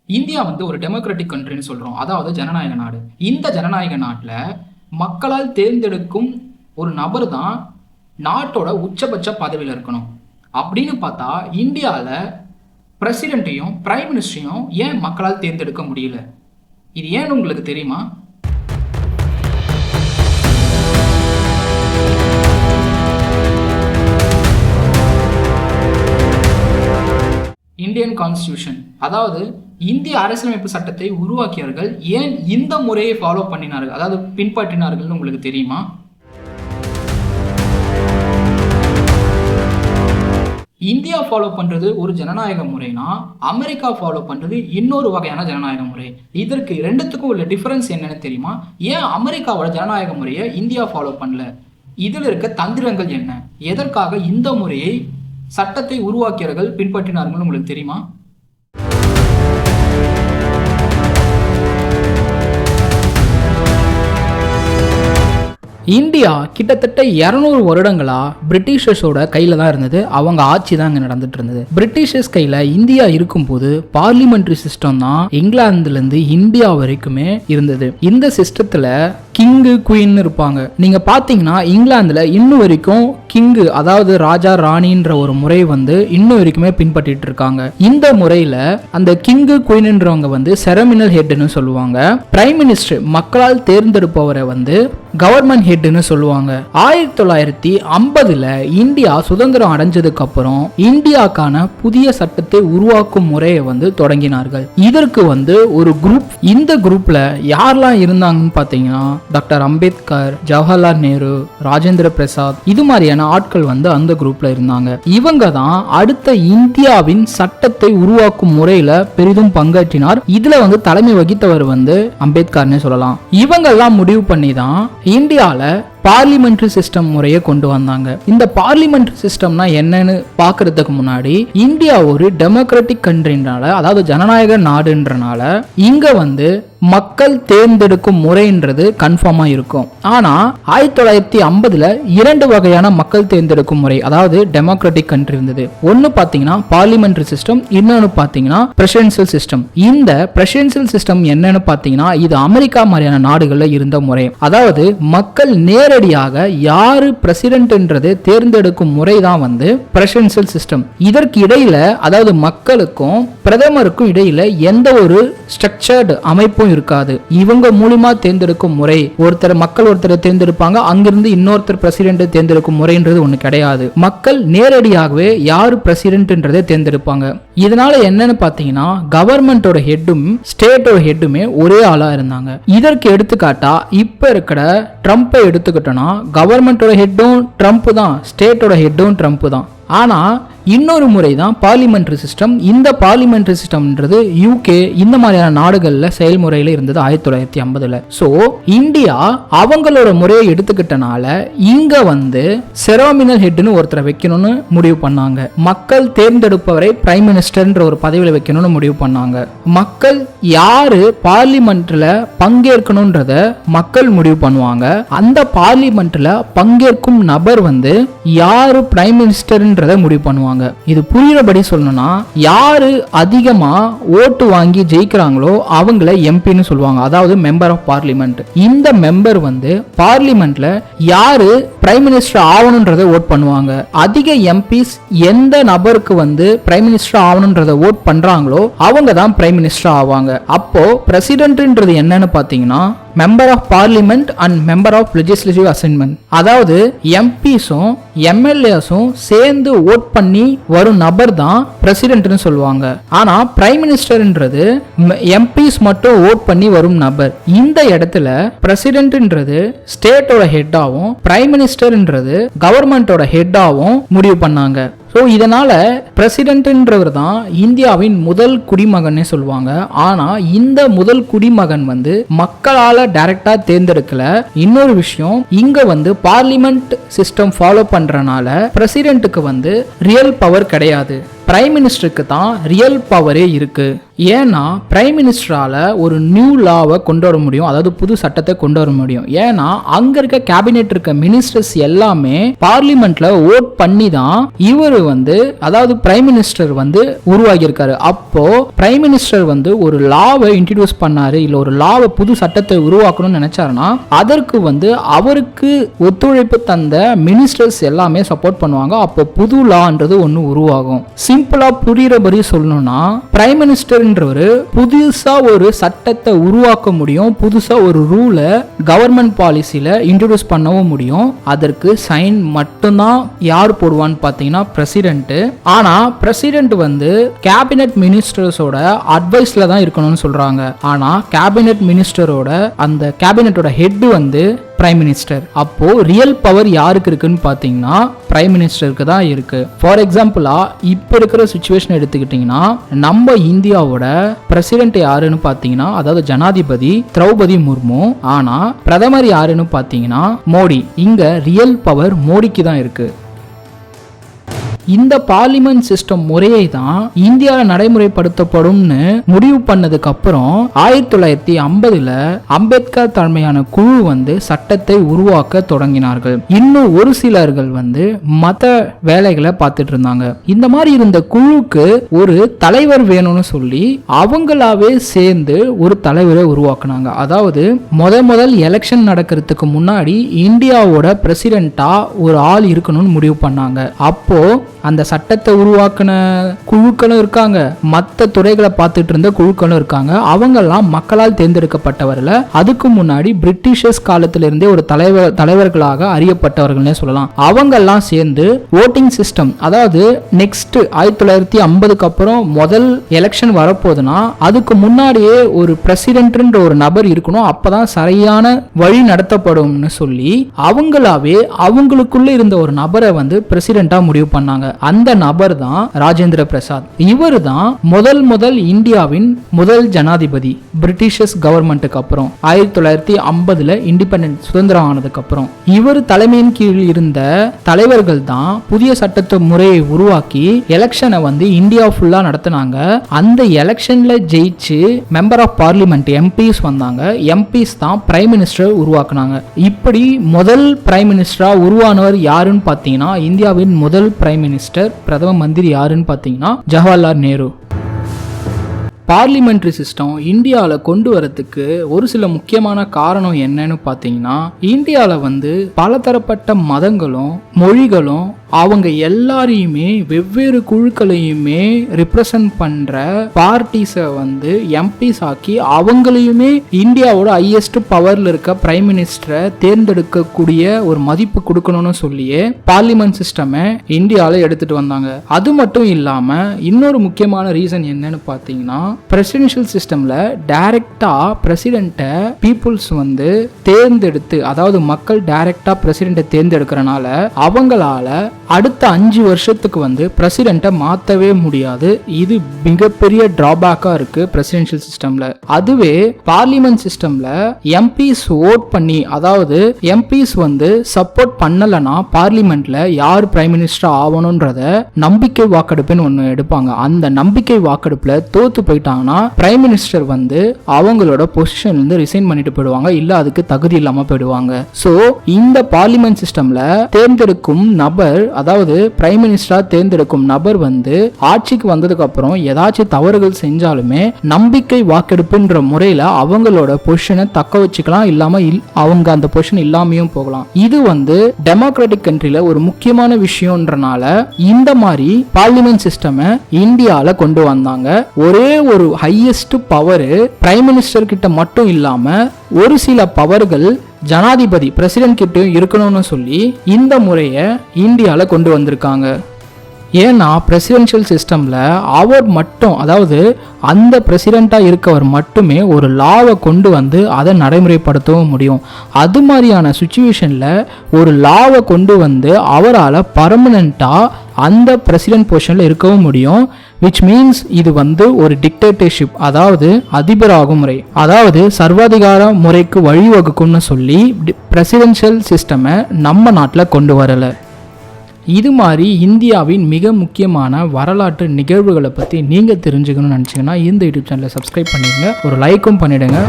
India ஒரு democratic கண்ட்ரின்னு சொல்கிறோம், அதாவது ஜனநாயக நாடு. இந்த ஜனநாயக நாட்டில் மக்களால் தேர்ந்தெடுக்கும் ஒரு நபர் தான் நாட்டோட உச்சபட்ச பதவியில் இருக்கணும். அப்படின்னு பார்த்தா இந்தியாவில் பிரசிடெண்ட்டையும் பிரைம் மினிஸ்டரையும் ஏன் மக்களால் தேர்ந்தெடுக்க முடியல? இது ஏன்னு உங்களுக்கு தெரியுமா? இந்தியன் கான்ஸ்டிடியூஷன், அதாவது இந்திய அரசியலமைப்பு சட்டத்தை உருவாக்கியவர்கள் ஏன் இந்த முறையை ஃபாலோ பண்ணினார்கள், அதாவது பின்பற்றினார்கள் உங்களுக்கு தெரியுமா? இந்தியா ஃபாலோ பண்றது ஒரு ஜனநாயக முறைனா அமெரிக்கா ஃபாலோ பண்றது இன்னொரு வகையான ஜனநாயக முறை. இதற்கு ரெண்டுத்துக்கும் உள்ள டிஃபரன்ஸ் என்னன்னு தெரியுமா? ஏன் அமெரிக்காவோட ஜனநாயக முறையை இந்தியா ஃபாலோ பண்ணல? இதில் இருக்க தந்திரங்கள் என்ன? எதற்காக இந்த முறையை சட்டத்தை உருவாக்கியவர்கள் பின்பற்றினார்கள் உங்களுக்கு தெரியுமா? இந்தியா கிட்டத்தட்ட 200 வருடங்களா பிரிட்டிஷர்ஸோட கையில தான் இருந்தது. அவங்க ஆட்சி தான் இங்க நடந்துட்டு இருந்தது. பிரிட்டிஷர்ஸ் கையில இந்தியா இருக்கும்போது பார்லிமெண்டரி சிஸ்டம் தான் இங்கிலாந்துல இருந்து இந்தியா வரைக்குமே இருந்தது. இந்த சிஸ்டத்துல கிங்கு குயின் இருப்பாங்க. நீங்க பாத்தீங்கன்னா இங்கிலாந்துல இன்னும் வரைக்கும் கிங்கு, அதாவது ராஜா ராணின்ற ஒரு முறை இன்னும் வரைக்குமே பின்பற்றிட்டு இருக்காங்க. இந்த முறையில அந்த கிங்கு குயின்ன்றவங்க செரமினல் ஹெட்னு சொல்லுவாங்க. பிரைம் மினிஸ்டர் மக்களால் தேர்ந்தெடுப்பவரை கவர்மெண்ட் ஹெட்னு சொல்லுவாங்க. 1950ல இந்தியா சுதந்திரம் அடைஞ்சதுக்கு அப்புறம் இந்தியாக்கான புதிய சட்டத்தை உருவாக்கும் முறையை தொடங்கினார்கள். இதற்கு ஒரு குரூப், இந்த குரூப்ல யாரெல்லாம் இருந்தாங்கன்னு பாத்தீங்கன்னா டாக்டர் அம்பேத்கர், ஜவஹர்லால் நேரு, ராஜேந்திர பிரசாத், இது மாதிரியான ஆட்கள் அந்த குரூப்ல இருந்தாங்க. இவங்க தான் அடுத்த இந்தியாவின் சட்டத்தை உருவாக்கும் முறையில பெரிதும் பங்காற்றினார். இதுல தலைமை வகித்தவர் அம்பேத்கர்னே சொல்லலாம். இவங்க எல்லாம் முடிவு பண்ணி தான் இந்தியால பார்லிமெண்டரி சிஸ்டம் முறையை கொண்டு வந்தாங்க. இந்த பார்லிமெண்டரி சிஸ்டம்னா என்னன்னு பாக்குறதுக்கு முன்னாடி இந்தியா ஒரு டெமோக்ராட்டிக் கண்ட்ரினால, அதாவது ஜனநாயக நாடுன்றனால இங்க மக்கள் தேர்ந்தெடுக்கும் முறைன்றது கன்ஃபார்மா இருக்கும். ஆனா 1950ல 2 வகையான மக்கள் தேர்ந்தெடுக்கும் முறை, அதாவது டெமோக்ராட்டிக் கண்ட்ரி இருந்தது. ஒன்னு பாத்தீங்கன்னா பார்லிமெண்டரி சிஸ்டம், இன்னொன்னு பாத்தீங்கன்னா பிரசிடென்சியல் சிஸ்டம். இந்த பிரசிடென்சியல் சிஸ்டம் என்னன்னு பாத்தீங்கன்னா இது அமெரிக்கா மாதிரியான நாடுகள்ல இருந்த முறை. அதாவது மக்கள் நேரடியாக யாரு பிரசிடென்ட்ன்றது தேர்ந்தெடுக்கும் முறை தான் பிரசிடென்சியல் சிஸ்டம். இதற்கு இடையில, அதாவது மக்களுக்கும் பிரதமருக்கும் இடையில எந்த ஒரு ஸ்ட்ரக்சர்டு அமைப்பும் இருக்காது. இவங்க மூலமா தேர்ந்தெடுக்கும் முறை, மக்கள் ஒருத்தரை தேர்ந்தெடுப்பாங்க, அங்கிருந்து இன்னொருத்தர் பிரசிடென்ட் தேர்ந்தெடுக்கும் முறைன்றது ஒண்ணு கிடையாது. மக்கள் நேரடியாகவே யாரு பிரசிடென்ட்ன்றதை தேர்ந்தெடுப்பாங்க. இதனால என்னன்னு பாத்தீங்கன்னா கவர்மெண்டோட ஹெட்டும் ஸ்டேட்டோட ஹெட்டுமே ஒரே ஆளா இருந்தாங்க. இதற்கு எடுத்துக்காட்டா இப்ப இருக்கிற ட்ரம்ப்பை எடுத்துக்கிட்டோம்னா கவர்மெண்டோட ஹெட்டும் ட்ரம்ப் தான், ஸ்டேட்டோட ஹெட்டும் ட்ரம்ப் தான். ஆனா இன்னொரு முறை தான் பார்லிமெண்டரி சிஸ்டம். இந்த பார்லிமெண்டரி சிஸ்டம்ன்றது யூகே இந்த மாதிரியான நாடுகள்ல செயல்முறையில இருந்தது 1950ல. சோ இந்தியா அவங்களோட முறையை எடுத்துக்கிட்டனால இங்க செரமினல் ஹெட்னு ஒருத்தரை வைக்கணும்னு முடிவு பண்ணாங்க. மக்கள் தேர்ந்தெடுப்பவரை பிரைம் மினிஸ்டர்ன்ற ஒரு பதவியில வைக்கணும்னு முடிவு பண்ணாங்க. மக்கள் யாரு பார்லிமெண்ட்ல பங்கேற்கணும்ன்றத மக்கள் முடிவு பண்ணுவாங்க. அந்த பார்லிமெண்ட்ல பங்கேற்கும் நபர் யாரு பிரைம் மினிஸ்டர்ன்றத முடிவு பண்ணுவாங்க. இது புரியுறபடி சொல்லணும்னா யாரு அதிகமா ஓட்டு வாங்கி ஜெயிக்கிறாங்களோ அவங்கள எம்பின்னு சொல்லுவாங்க, அதாவது மெம்பர் ஆஃப் பார்லிமெண்ட். இந்த மெம்பர் பார்லிமெண்ட்ல யாரு பிரைம் மினிஸ்டர் ஆகணும்ன்றதை ஓட் பண்ணுவாங்க. அதிக எம்பிஸ் எந்த நபருக்கு பிரைம் மினிஸ்டர் ஆகணும்ன்றதை ஓட் பண்றாங்களோ அவங்க தான் பிரைம் மினிஸ்டர் ஆவாங்க. அப்போ பிரசிடென்ட்ன்றது என்னன்னு பாத்தீங்கன்னா member of parliament and member of legislative assignment, அதாவது எம்பிஸும் எம்எல்ஏஸும் சேர்ந்து ஓட் பண்ணி வரும் நபர் தான் பிரசிடென்ட்னு சொல்லுவாங்க. ஆனா பிரைம் மினிஸ்டர்ன்றது எம்பிஸ் மட்டும் ஓட் பண்ணி வரும் நபர். இந்த இடத்துல பிரசிடென்ட்ன்றது ஸ்டேட்டோட ஹெட்டாவும் பிரைம் மினிஸ்டர்ன்றது கவர்மெண்டோட ஹெட்டாவும் முடிவு பண்ணாங்க. ஸோ இதனால பிரசிடென்ட்ன்றவர் தான் இந்தியாவின் முதல் குடிமகன்னே சொல்லுவாங்க. ஆனா இந்த முதல் குடிமகன் மக்களால டைரக்டா தேர்ந்தெடுக்கல. இன்னொரு விஷயம், இங்க பார்லிமெண்ட் சிஸ்டம் ஃபாலோ பண்றனால பிரசிடென்ட்டுக்கு ரியல் பவர் கிடையாது. பிரைம் மினிஸ்டருக்கு தான் ரியல் பவரே இருக்கு. ஏன்னா பிரைம் மினிஸ்டரால ஒரு நியூ லாவை கொண்டு வர முடியும், அதாவது புது சட்டத்தை கொண்டு வர முடியும். ஏன்னா அங்க இருக்க கேபினெட் இருக்க மினிஸ்டர்ஸ் எல்லாமே பார்லிமெண்ட்ல ஓட் பண்ணி தான் இவர் அதாவது பிரைம் மினிஸ்டர் உருவாகி இருக்காரு. அப்போ பிரைம் மினிஸ்டர் ஒரு லாவை இன்ட்ரோடியூஸ் பண்ணாரு, இல்ல ஒரு லாவை புது சட்டத்தை உருவாக்கணும்னு நினைச்சாருன்னா அதற்கு அவருக்கு ஒத்துழைப்பு தந்த மினிஸ்டர்ஸ் எல்லாமே சப்போர்ட் பண்ணுவாங்க. அப்போ புது லான்றது ஒன்னு உருவாகும். சிம்பிளா புரியுறபடி சொல்லணும்னா பிரைம் மினிஸ்டர்ன்றவர் புதுசா ஒரு சட்டத்தை உருவாக்க முடியும், புதுசா ஒரு ரூலை கவர்மெண்ட் பாலிசியில இன்ட்ரோடியூஸ் பண்ணவும் முடியும். அதற்கு சைன் மட்டும்தான் யார் போடுவான்னு பார்த்தீங்கன்னா பிரசிடென்ட். ஆனா பிரசிடென்ட் கேபினெட் மினிஸ்டர்ஸோட அட்வைஸ்ல தான் இருக்கணும்னு சொல்றாங்க. ஆனா கேபினெட் மினிஸ்டரோட அந்த கேபினெட்டோட ஹெட் பிரைம் மினிஸ்டர். அப்போ ரியல் பவர் யாருக்கு இருக்குன்னு பாத்தீங்கன்னா பிரைம் மினிஸ்டருக்கு தான் இருக்கு. ஃபார் எக்ஸாம்பிளா இப்ப இருக்கிற சிச்சுவேஷன் எடுத்துக்கிட்டீங்கன்னா நம்ம இந்தியாவோட பிரசிடென்ட் யாருன்னு பாத்தீங்கன்னா அதாவது ஜனாதிபதி திரௌபதி முர்மு. ஆனா பிரதமர் யாருன்னு பாத்தீங்கன்னா மோடி. இங்க ரியல் பவர் மோடிக்கு தான் இருக்கு. இந்த பார்லிமெண்ட் சிஸ்டம் முறையை தான் இந்தியாவில் நடைமுறைப்படுத்தப்படும்னு முடிவு பண்ணதுக்கு அப்புறம் 1950 அம்பேத்கர் தலைமையான குழு சட்டத்தை உருவாக்க தொடங்கினார்கள். இன்னும் ஒரு சிலர்கள் மத வேலைகளை பார்த்துட்டு இருந்தாங்க. இந்த மாதிரி இருந்த குழுக்கு ஒரு தலைவர் வேணும்னு சொல்லி அவங்களாவே சேர்ந்து ஒரு தலைவரை உருவாக்குனாங்க. அதாவது முதல் எலெக்ஷன் நடக்கிறதுக்கு முன்னாடி இந்தியாவோட பிரசிடென்டா ஒரு ஆள் இருக்கணும்னு முடிவு பண்ணாங்க. அப்போ அந்த சட்டத்தை உருவாக்கின குழுக்களும் இருக்காங்க, மற்ற துறைகளை பார்த்துட்டு இருந்த குழுக்களும் இருக்காங்க. அவங்கெல்லாம் மக்களால் தேர்ந்தெடுக்கப்பட்டவர்கள். அதுக்கு முன்னாடி பிரிட்டிஷர்ஸ் காலத்திலிருந்தே ஒரு தலைவர்களாக அறியப்பட்டவர்கள்னே சொல்லலாம். அவங்கெல்லாம் சேர்ந்து ஓட்டிங் சிஸ்டம், அதாவது நெக்ஸ்ட் 1950 அப்புறம் முதல் எலெக்ஷன் வரப்போகுதுன்னா அதுக்கு முன்னாடியே ஒரு பிரசிடென்ட்ன்ற ஒரு நபர் இருக்கணும், அப்பதான் சரியான வழி நடத்தப்படும்னு சொல்லி அவங்களாவே அவங்களுக்குள்ள இருந்த ஒரு நபரை பிரசிடென்டா முடிவு பண்ணாங்க. அந்த நபர் தான் ராஜேந்திர பிரசாத். இவர் தான் முதல் இந்தியாவின் முதல் ஜனாதிபதி. பிரிட்டிஷர்ஸ் கவர்மெண்ட்டுக்கு அப்புறம் 1950 இண்டிபெண்டன்ஸ் சுதந்திரம் ஆனதுக்கு அப்புறம் இவர் தலைமையின் கீழ் இருந்த தலைவர்கள் தான் புதிய சட்டத்தை முறையை உருவாக்கி எலெக்ஷனை இந்தியா ஃபுல்லா நடத்தினாங்க. அந்த எலெக்ஷன்ல ஜெயிச்சு மெம்பர் ஆஃப் பார்லிமெண்ட் எம்பிஸ் வந்தாங்க. எம்பிஸ் தான் பிரைம் மினிஸ்டர் உருவாக்குனாங்க. இப்படி முதல் பிரைம் மினிஸ்டரா உருவானவர் யாருன்னு பார்த்தீங்கன்னா இந்தியாவின் முதல் பிரைம் மினிஸ்டர் பிரதம மந்திரி யாருன்னு பார்த்தீங்கன்னா ஜவஹர்லால் நேரு. பார்லிமெண்ட்ரி சிஸ்டம் இந்தியாவில் கொண்டு வரதுக்கு ஒரு சில முக்கியமான காரணம் என்னன்னு பார்த்தீங்கன்னா இந்தியாவில் பலதரப்பட்ட மதங்களும் மொழிகளும் அவங்க எல்லாரையுமே வெவ்வேறு குழுக்களையுமே ரிப்ரசன்ட் பண்ற பார்ட்டிஸை எம்பிஸ் ஆக்கி அவங்களையுமே இந்தியாவோட ஹையஸ்ட் பவர்ல இருக்க பிரைம் மினிஸ்டரை தேர்ந்தெடுக்கக்கூடிய ஒரு மதிப்பு கொடுக்கணும்னு சொல்லியே பார்லிமெண்ட் சிஸ்டமை இந்தியாவில் எடுத்துட்டு வந்தாங்க. அது மட்டும் இல்லாம இன்னொரு முக்கியமான ரீசன் என்னன்னு பார்த்தீங்கன்னா பிரசிடென்ஷியல் சிஸ்டம்ல டைரக்டா பிரசிடென்ட்டை பீப்புள்ஸ் தேர்ந்தெடுத்து, அதாவது மக்கள் டைரக்டா பிரசிடென்ட்டை தேர்ந்தெடுக்கிறனால அவங்களால அடுத்த 5 வருஷத்துக்கு பிரசிடென்ட்டை மாற்றவே முடியாது. இது மிகப்பெரிய டிராபேக்கா இருக்கு பிரசிடென்ஷியல் சிஸ்டம்ல. அதுவே பார்லிமெண்ட் சிஸ்டம்ல எம்பிஸ் ஓட் பண்ணி, அதாவது எம்பிஸ் சப்போர்ட் பண்ணலனா பார்லிமெண்ட்ல யார் பிரைம் மினிஸ்டர் ஆகணும்ன்றத நம்பிக்கை வாக்கெடுப்புன்னு ஒன்று எடுப்பாங்க. அந்த நம்பிக்கை வாக்கெடுப்புல தோத்து போயிட்டாங்கன்னா பிரைம் மினிஸ்டர் அவங்களோட பொசிஷன்ல இருந்து ரிசைன் பண்ணிட்டு போயிடுவாங்க, இல்ல அதுக்கு தகுதி இல்லாம போயிடுவாங்க. சோ இந்த பார்லிமெண்ட் சிஸ்டம்ல தேர்ந்தெடுக்கும் நபர், அதாவது பிரைம் மினிஸ்டரா தேர்ந்தெடுக்கும் நபர் ஆட்சிக்கு வந்ததுக்கு அப்புறம் ஏதாச்சும் தவறுகள் செஞ்சாலுமே நம்பிக்கை வாக்கெடுப்புன்ற முறையில அவங்களோட பொசிஷனை தக்க வச்சுக்கலாம், இல்லாம அவங்க அந்த பொசிஷன் இல்லாமையும் போகலாம். இது டெமோக்ராட்டிக் கண்ட்ரில ஒரு முக்கியமான விஷயம்ன்றனால இந்த மாதிரி பார்லிமெண்ட் சிஸ்டம் இந்தியால கொண்டு வந்தாங்க. ஒரே ஒரு ஹையஸ்ட் பவர் பிரைம் மினிஸ்டர் கிட்ட மட்டும் இல்லாம ஒரு சில பவர்கள் ஜனாதிபதி பிரசிடென்ட் கிட்ட இருக்கணும்னு சொல்லி இந்த முறையை இந்தியாவில் கொண்டு வந்திருக்காங்க. ஏன்னா பிரசிடென்ஷியல் சிஸ்டமில் அவர் மட்டும், அதாவது அந்த பிரசிடெண்ட்டாக இருக்கவர் மட்டுமே ஒரு லாவை கொண்டு அதை நடைமுறைப்படுத்தவும் முடியும். அது மாதிரியான சுச்சுவேஷனில் ஒரு லாவை கொண்டு அவரால் பர்மனெண்ட்டாக அந்த பிரசிடென்ட் பொசிஷனில் இருக்கவும் முடியும். விச் மீன்ஸ் இது ஒரு டிக்டேட்டர்ஷிப், அதாவது அதிபராகும் முறை, அதாவது சர்வாதிகார முறைக்கு வழிவகுக்கும்னு சொல்லி பிரசிடென்ஷியல் சிஸ்டமை நம்ம நாட்டில் கொண்டு வரலை. இது மாதிரி இந்தியாவின் மிக முக்கியமான வரலாற்று நிகழ்வுகளை பற்றி நீங்கள் தெரிஞ்சுக்கணும்னு நினச்சிங்கன்னா இந்த யூடியூப் சேனலை சப்ஸ்கிரைப் பண்ணிடுங்க, ஒரு லைக்கும் பண்ணிவிடுங்க.